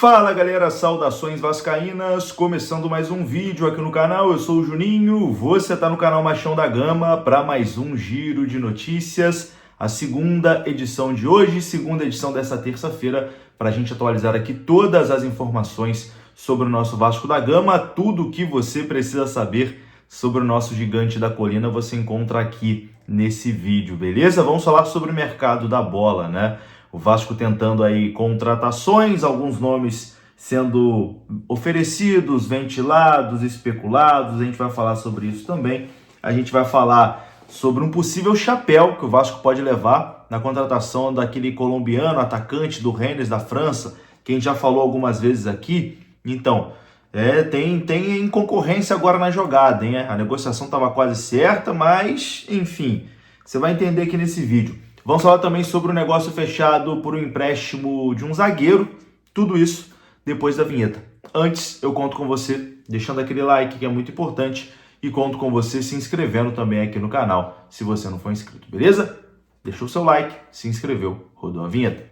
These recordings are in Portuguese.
Fala galera, saudações vascaínas, começando mais um vídeo aqui no canal, eu sou o Juninho, você está no canal Machão da Gama para mais um giro de notícias, a segunda edição de hoje, segunda edição dessa terça-feira, para a gente atualizar aqui todas as informações sobre o nosso Vasco da Gama, tudo o que você precisa saber sobre o nosso gigante da colina você encontra aqui nesse vídeo, beleza? Vamos falar sobre o mercado da bola, né? O Vasco tentando aí contratações, alguns nomes sendo oferecidos, ventilados, especulados. A gente vai falar sobre isso também. A gente vai falar sobre um possível chapéu que o Vasco pode levar na contratação daquele colombiano, atacante do Rennes da França, que a gente já falou algumas vezes aqui. Então, tem concorrência agora na jogada, hein? A negociação estava quase certa, mas, enfim, você vai entender aqui nesse vídeo. Vamos falar também sobre o negócio fechado por um empréstimo de um zagueiro. Tudo isso depois da vinheta. Antes, eu conto com você deixando aquele like, que é muito importante, e conto com você se inscrevendo também aqui no canal, se você não for inscrito, beleza? Deixou o seu like, se inscreveu, rodou a vinheta.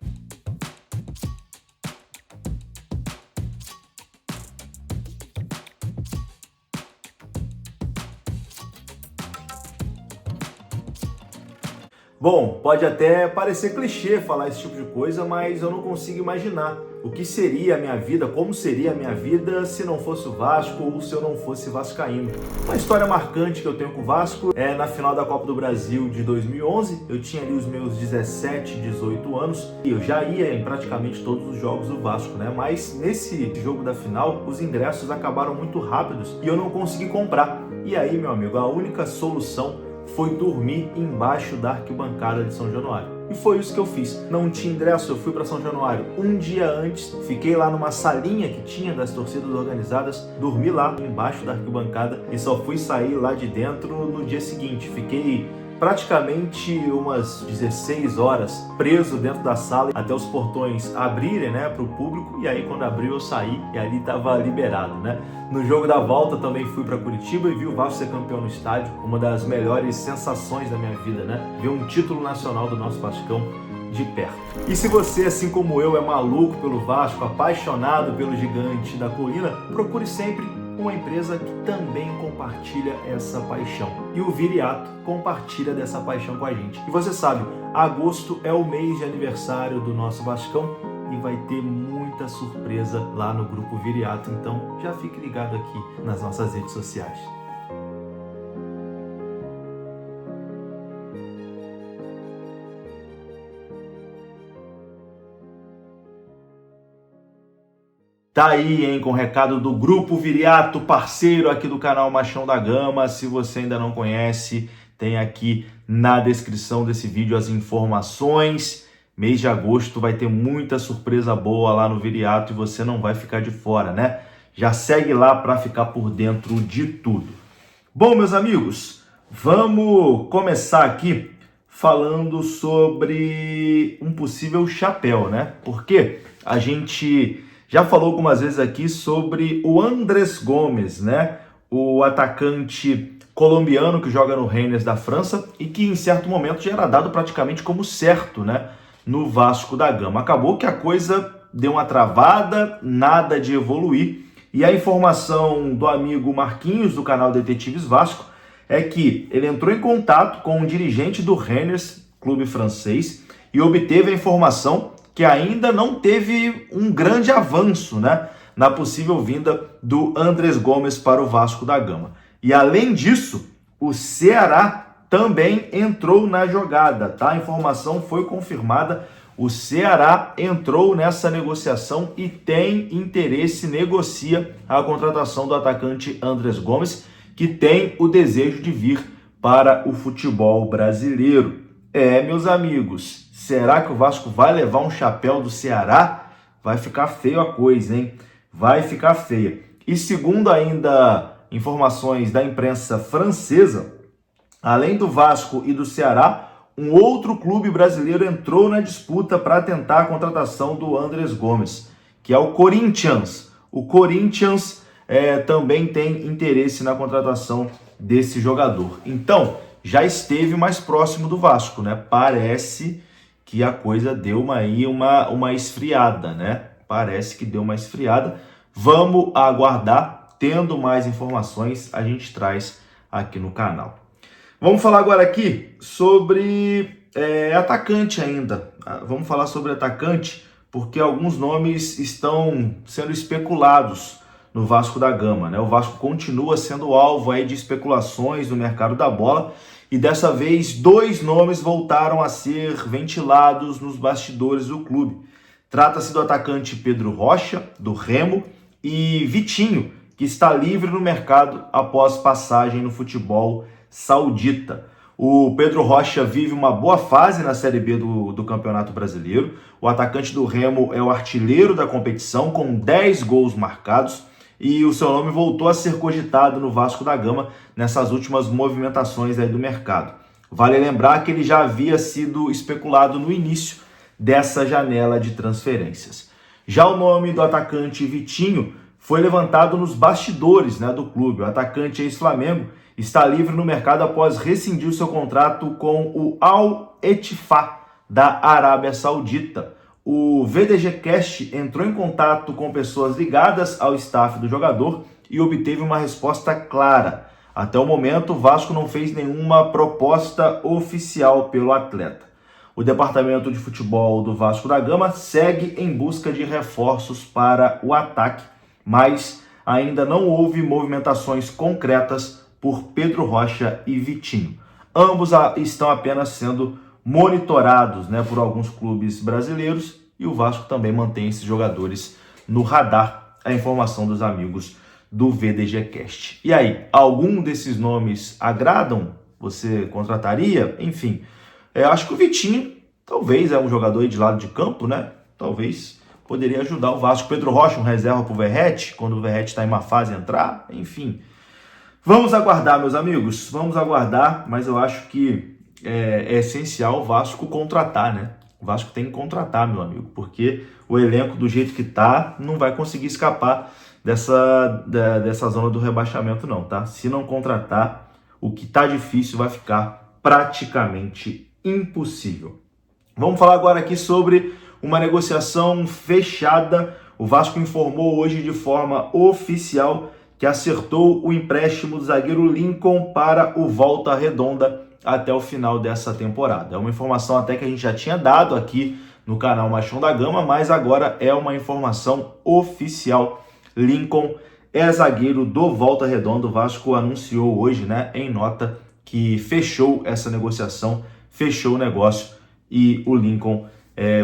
Bom, pode até parecer clichê falar esse tipo de coisa, mas eu não consigo imaginar o que seria a minha vida, como seria a minha vida se não fosse o Vasco ou se eu não fosse vascaíno. Uma história marcante que eu tenho com o Vasco é na final da Copa do Brasil de 2011, eu tinha ali os meus 17, 18 anos e eu já ia em praticamente todos os jogos do Vasco, né? Mas nesse jogo da final, os ingressos acabaram muito rápidos e eu não consegui comprar. E aí, meu amigo, a única solução foi dormir embaixo da arquibancada de São Januário. E foi isso que eu fiz. Não tinha ingresso, eu fui para São Januário um dia antes, fiquei lá numa salinha que tinha das torcidas organizadas, dormi lá embaixo da arquibancada e só fui sair lá de dentro no dia seguinte. Fiquei praticamente umas 16 horas preso dentro da sala até os portões abrirem, né, para o público, e aí quando abriu eu saí e ali estava liberado, né? No jogo da volta também fui para Curitiba e vi o Vasco ser campeão no estádio, uma das melhores sensações da minha vida, né? Ver um título nacional do nosso Vascão de perto. E se você, assim como eu, é maluco pelo Vasco, apaixonado pelo gigante da colina, procure sempre uma empresa que também compartilha essa paixão. E o Viriato compartilha dessa paixão com a gente. E você sabe, agosto é o mês de aniversário do nosso Vascão e vai ter muita surpresa lá no Grupo Viriato. Então já fique ligado aqui nas nossas redes sociais. Tá aí, hein, com o recado do Grupo Viriato, parceiro aqui do canal Machão da Gama. Se você ainda não conhece, tem aqui na descrição desse vídeo as informações. Mês de agosto vai ter muita surpresa boa lá no Viriato e você não vai ficar de fora, né? Já segue lá para ficar por dentro de tudo. Bom, meus amigos, vamos começar aqui falando sobre um possível chapéu, né? Porque a gente já falou algumas vezes aqui sobre o Andrés Gomes, né? O atacante colombiano que joga no Rennes da França e que em certo momento já era dado praticamente como certo, né? No Vasco da Gama. Acabou que a coisa deu uma travada, nada de evoluir. E a informação do amigo Marquinhos, do canal Detetives Vasco, é que ele entrou em contato com um dirigente do Rennes, clube francês, e obteve a informação que ainda não teve um grande avanço, né, na possível vinda do Andrés Gomes para o Vasco da Gama. E além disso, o Ceará também entrou na jogada, tá? A informação foi confirmada, o Ceará entrou nessa negociação e tem interesse, negocia a contratação do atacante Andrés Gomes, que tem o desejo de vir para o futebol brasileiro. Meus amigos, será que o Vasco vai levar um chapéu do Ceará? Vai ficar feio a coisa, hein? Vai ficar feia. E segundo ainda informações da imprensa francesa, além do Vasco e do Ceará, um outro clube brasileiro entrou na disputa para tentar a contratação do Andrés Gomes, que é o Corinthians. O Corinthians também tem interesse na contratação desse jogador. Então, já esteve mais próximo do Vasco, né? Parece que a coisa deu uma esfriada, né? parece que deu uma esfriada. Vamos aguardar, tendo mais informações, a gente traz aqui no canal. Vamos falar agora aqui sobre atacante ainda. Vamos falar sobre atacante, porque alguns nomes estão sendo especulados no Vasco da Gama, né? O Vasco continua sendo alvo aí de especulações no mercado da bola e dessa vez 2 nomes voltaram a ser ventilados nos bastidores do clube. Trata-se do atacante Pedro Rocha, do Remo, e Vitinho, que está livre no mercado após passagem no futebol saudita. O Pedro Rocha vive uma boa fase na Série B do Campeonato Brasileiro. O atacante do Remo é o artilheiro da competição, com 10 gols marcados, e o seu nome voltou a ser cogitado no Vasco da Gama nessas últimas movimentações aí do mercado. Vale lembrar que ele já havia sido especulado no início dessa janela de transferências. Já o nome do atacante Vitinho foi levantado nos bastidores, né, do clube. O atacante ex-Flamengo está livre no mercado após rescindir o seu contrato com o Al-Ettifaq da Arábia Saudita. O VDGcast entrou em contato com pessoas ligadas ao staff do jogador e obteve uma resposta clara. Até o momento, o Vasco não fez nenhuma proposta oficial pelo atleta. O departamento de futebol do Vasco da Gama segue em busca de reforços para o ataque, mas ainda não houve movimentações concretas por Pedro Rocha e Vitinho. Ambos estão apenas sendo monitorados, né, por alguns clubes brasileiros, e o Vasco também mantém esses jogadores no radar. A informação dos amigos do VDGcast. E aí, algum desses nomes agradam? Você contrataria? Enfim, eu acho que o Vitinho talvez é um jogador aí de lado de campo, né? Talvez poderia ajudar o Vasco. Pedro Rocha, um reserva para o Verratti, quando o Verratti está em uma fase entrar, enfim. Vamos aguardar, meus amigos, vamos aguardar, mas eu acho que é essencial o Vasco contratar, né? O Vasco tem que contratar, meu amigo, porque o elenco do jeito que tá não vai conseguir escapar dessa zona do rebaixamento não, tá? Se não contratar, o que tá difícil vai ficar praticamente impossível. Vamos falar agora aqui sobre uma negociação fechada. O Vasco informou hoje de forma oficial que acertou o empréstimo do zagueiro Lincoln para o Volta Redonda até o final dessa temporada. É uma informação até que a gente já tinha dado aqui no canal Machão da Gama, mas agora é uma informação oficial. Lincoln é zagueiro do Volta Redonda. O Vasco anunciou hoje, né, em nota, que fechou essa negociação, fechou o negócio, e o Lincoln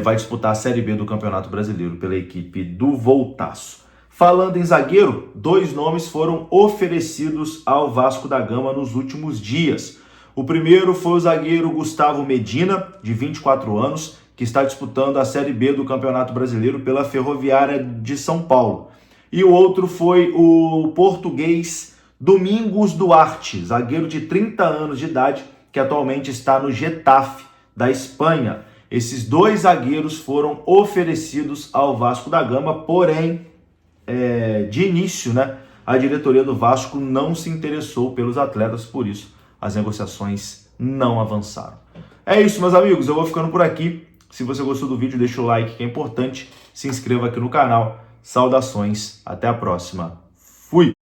vai disputar a Série B do Campeonato Brasileiro pela equipe do Voltaço. Falando em zagueiro, 2 nomes foram oferecidos ao Vasco da Gama nos últimos dias. O primeiro foi o zagueiro Gustavo Medina, de 24 anos, que está disputando a Série B do Campeonato Brasileiro pela Ferroviária de São Paulo. E o outro foi o português Domingos Duarte, zagueiro de 30 anos de idade, que atualmente está no Getafe, da Espanha. Esses 2 zagueiros foram oferecidos ao Vasco da Gama, porém, de início, né, a diretoria do Vasco não se interessou pelos atletas, por isso as negociações não avançaram. É isso, meus amigos, eu vou ficando por aqui. Se você gostou do vídeo, deixa o like, que é importante. Se inscreva aqui no canal. Saudações, até a próxima. Fui!